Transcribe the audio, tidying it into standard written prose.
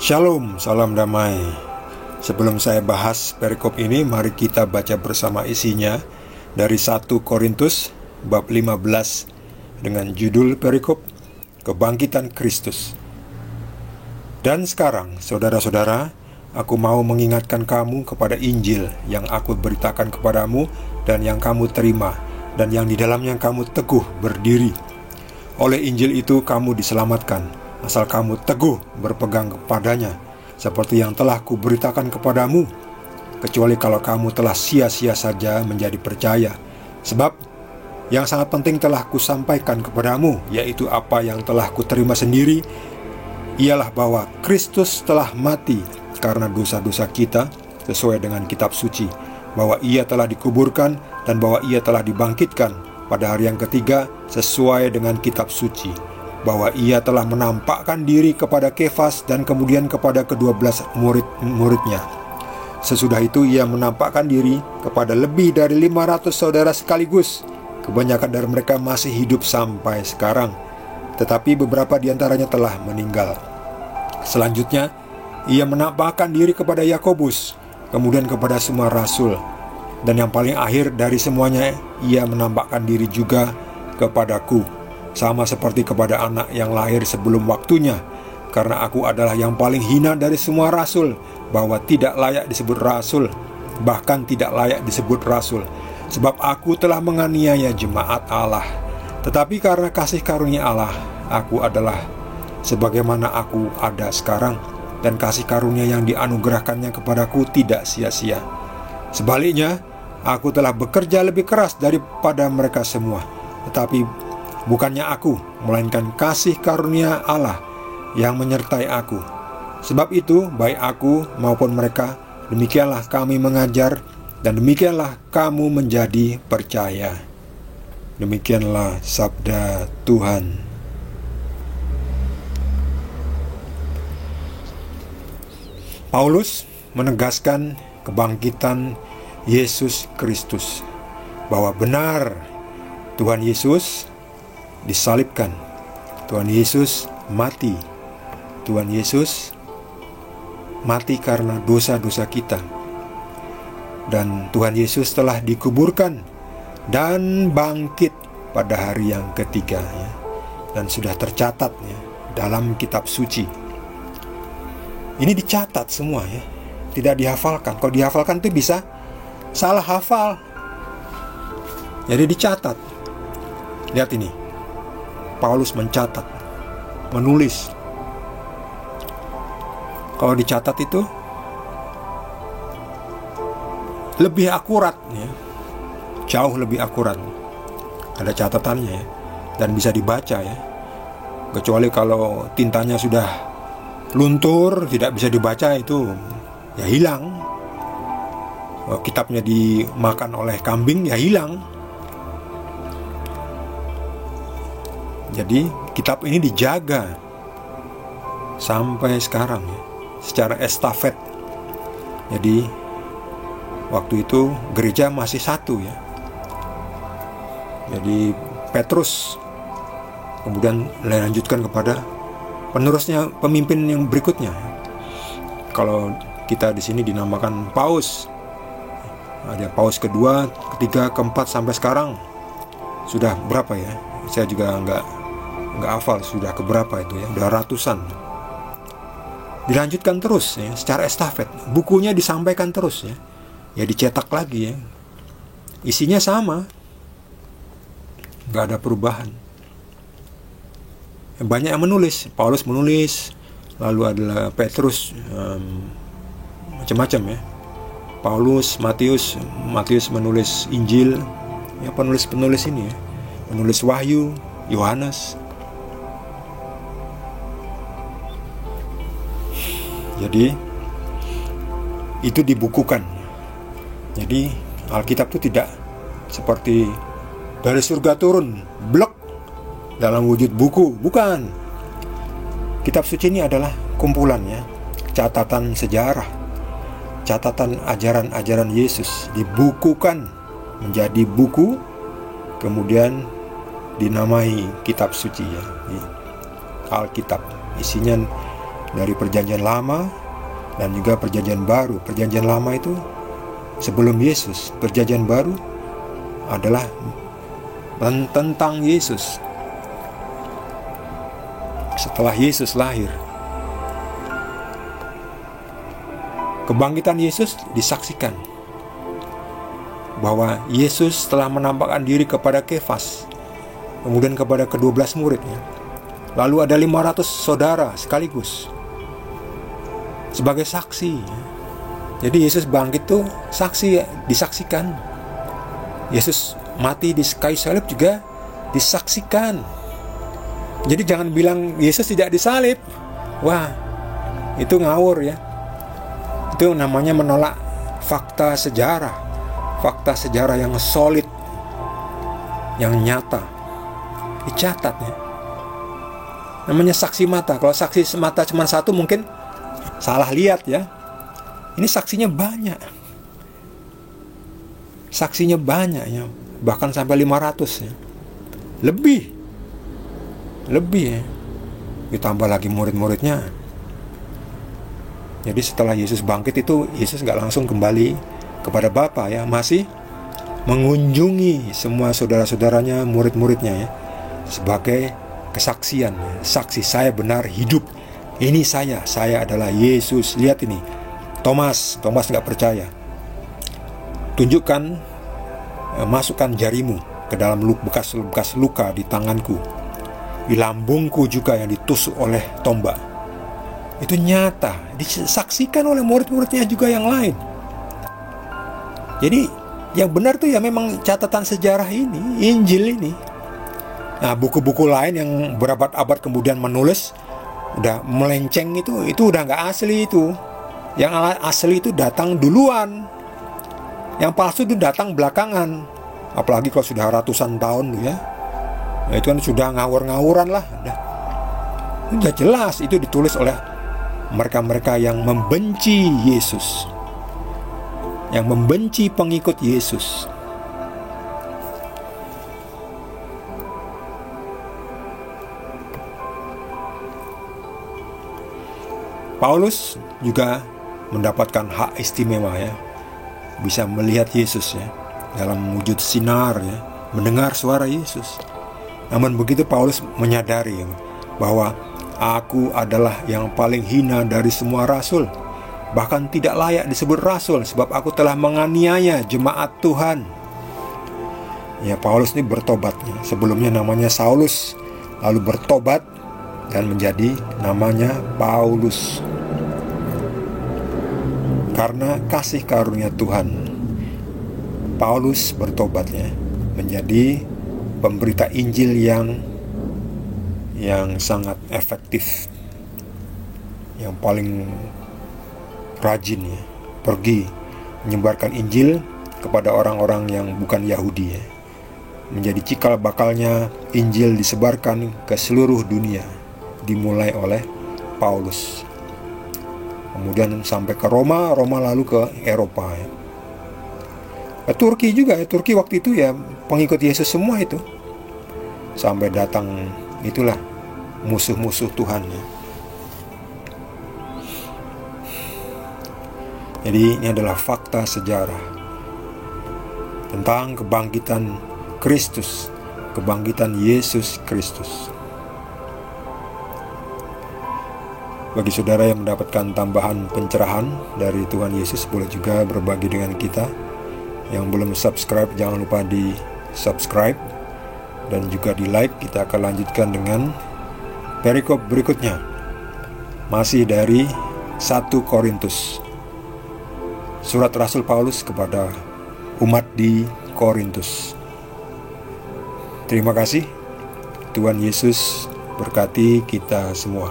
Shalom, salam damai. Sebelum saya bahas perikop ini, mari kita baca bersama isinya dari 1 Korintus bab 15 dengan judul perikop Kebangkitan Kristus. Dan sekarang, saudara-saudara, aku mau mengingatkan kamu kepada Injil yang aku beritakan kepadamu dan yang kamu terima, dan yang di dalamnya kamu teguh berdiri. Oleh Injil itu kamu diselamatkan, asal kamu teguh berpegang kepadanya, seperti yang telah kuberitakan kepadamu, kecuali kalau kamu telah sia-sia saja menjadi percaya. Sebab yang sangat penting telah kusampaikan kepadamu, yaitu apa yang telah kuterima sendiri, ialah bahwa Kristus telah mati karena dosa-dosa kita sesuai dengan kitab suci, bahwa ia telah dikuburkan dan bahwa ia telah dibangkitkan pada hari yang ketiga sesuai dengan kitab suci, bahwa ia telah menampakkan diri kepada Kefas dan kemudian kepada ke-12 murid-muridnya. Sesudah itu ia menampakkan diri kepada lebih dari 500 saudara sekaligus. Kebanyakan dari mereka masih hidup sampai sekarang, tetapi beberapa diantaranya telah meninggal. Selanjutnya ia menampakkan diri kepada Yakobus, kemudian kepada semua rasul, dan yang paling akhir dari semuanya ia menampakkan diri juga kepadaku, sama seperti kepada anak yang lahir sebelum waktunya, karena aku adalah yang paling hina dari semua rasul, bahwa tidak layak disebut rasul, bahkan tidak layak disebut rasul, sebab aku telah menganiaya jemaat Allah. Tetapi karena kasih karunia Allah, aku adalah sebagaimana aku ada sekarang, dan kasih karunia yang dianugerahkannya kepadaku tidak sia-sia. Sebaliknya, aku telah bekerja lebih keras daripada mereka semua, tetapi bukannya aku, melainkan kasih karunia Allah yang menyertai aku. Sebab itu, baik aku maupun mereka, demikianlah kami mengajar, dan demikianlah kamu menjadi percaya. Demikianlah sabda Tuhan. Paulus menegaskan kebangkitan Yesus Kristus, bahwa benar Tuhan Yesus disalibkan, Tuhan Yesus mati, Tuhan Yesus mati karena dosa-dosa kita, dan Tuhan Yesus telah dikuburkan dan bangkit pada hari yang ketiga, ya, dan sudah tercatat, ya, dalam kitab suci. Ini dicatat semua, ya, tidak dihafalkan. Kalau dihafalkan itu bisa salah hafal, jadi dicatat. Lihat ini, Paulus mencatat, menulis. Kalau dicatat itu lebih akurat, ya, jauh lebih akurat. Ada catatannya, ya, dan bisa dibaca, ya. Kecuali kalau tintanya sudah luntur, tidak bisa dibaca, itu ya hilang. Kitabnya dimakan oleh kambing, ya hilang. Jadi kitab ini dijaga sampai sekarang, ya, secara estafet. Jadi waktu itu gereja masih satu, ya. Jadi Petrus kemudian dilanjutkan kepada penerusnya, pemimpin yang berikutnya. Kalau kita di sini dinamakan Paus, ada Paus kedua, ketiga, keempat sampai sekarang. Sudah berapa, ya? Saya juga nggak hafal sudah keberapa itu, ya. Udah ratusan. Dilanjutkan terus, ya, secara estafet. Bukunya disampaikan terus, ya. Ya dicetak lagi, ya. Isinya sama, nggak ada perubahan. Banyak yang menulis, Paulus menulis, lalu adalah Petrus, macam-macam, ya. Paulus, Matius menulis Injil, ya, penulis-penulis ini, ya. Penulis Wahyu, Yohanes. Jadi itu dibukukan. Jadi Alkitab itu tidak seperti dari surga turun, blek, dalam wujud buku, bukan. Kitab suci ini adalah kumpulannya, catatan sejarah, catatan ajaran-ajaran Yesus, dibukukan menjadi buku, kemudian dinamai kitab suci, ya, Alkitab. Isinya dari perjanjian lama dan juga perjanjian baru. Perjanjian lama itu sebelum Yesus, perjanjian baru adalah tentang Yesus setelah Yesus lahir. Kebangkitan Yesus disaksikan bahwa Yesus telah menampakkan diri kepada Kefas, kemudian kepada ke-12 muridnya. Lalu ada 500 saudara sekaligus sebagai saksi. Jadi Yesus bangkit itu saksi, disaksikan. Yesus mati di kayu salib juga disaksikan. Jadi jangan bilang Yesus tidak disalib. Wah, itu ngawur ya. Itu namanya menolak fakta sejarah. Fakta sejarah yang solid, yang nyata. Dicatat ya. Namanya saksi mata. Kalau saksi mata cuma satu mungkin salah lihat ya. Ini saksinya banyak. Saksinya banyak ya. Bahkan sampai 500 ya. Lebih ya. Ditambah lagi murid-muridnya. Jadi setelah Yesus bangkit itu, Yesus gak langsung kembali kepada Bapa ya. Masih mengunjungi semua saudara-saudaranya, murid-muridnya ya. Sebagai kesaksian, saksi saya benar hidup. Ini saya adalah Yesus. Lihat ini, Thomas gak percaya. Tunjukkan, masukkan jarimu ke dalam bekas luka di tanganku, di lambungku juga yang ditusuk oleh tombak. Itu nyata, disaksikan oleh murid-muridnya juga yang lain. Jadi yang benar tuh ya memang catatan sejarah ini, Injil ini. Nah, buku-buku lain yang berabad-abad kemudian menulis udah melenceng itu udah nggak asli itu. Yang asli itu datang duluan. Yang palsu itu datang belakangan. Apalagi kalau sudah ratusan tahun ya. Nah, itu kan sudah ngawur-ngawuran lah. Udah jelas itu ditulis oleh mereka-mereka yang membenci Yesus, yang membenci pengikut Yesus. Paulus juga mendapatkan hak istimewa ya, bisa melihat Yesus ya dalam wujud sinar ya, mendengar suara Yesus. Namun begitu Paulus menyadari bahwa aku adalah yang paling hina dari semua rasul, bahkan tidak layak disebut rasul sebab aku telah menganiaya jemaat Tuhan. Ya, Paulus ini bertobat ya. Sebelumnya namanya Saulus, lalu bertobat dan menjadi namanya Paulus. Karena kasih karunia Tuhan, Paulus bertobatnya menjadi pemberita Injil yang sangat efektif, yang paling rajin ya, pergi menyebarkan Injil kepada orang-orang yang bukan Yahudi ya. Menjadi cikal bakalnya Injil disebarkan ke seluruh dunia, dimulai oleh Paulus. Kemudian sampai ke Roma lalu ke Eropa ya. Turki juga ya, Turki waktu itu ya pengikut Yesus semua itu. Sampai datang itulah musuh-musuh Tuhan ya. Jadi ini adalah fakta sejarah tentang kebangkitan Kristus, kebangkitan Yesus Kristus. Bagi saudara yang mendapatkan tambahan pencerahan dari Tuhan Yesus, boleh juga berbagi dengan kita. Yang belum subscribe, jangan lupa di subscribe dan juga di like. Kita akan lanjutkan dengan perikop berikutnya, masih dari 1 Korintus, surat Rasul Paulus kepada umat di Korintus. Terima kasih. Tuhan Yesus berkati kita semua.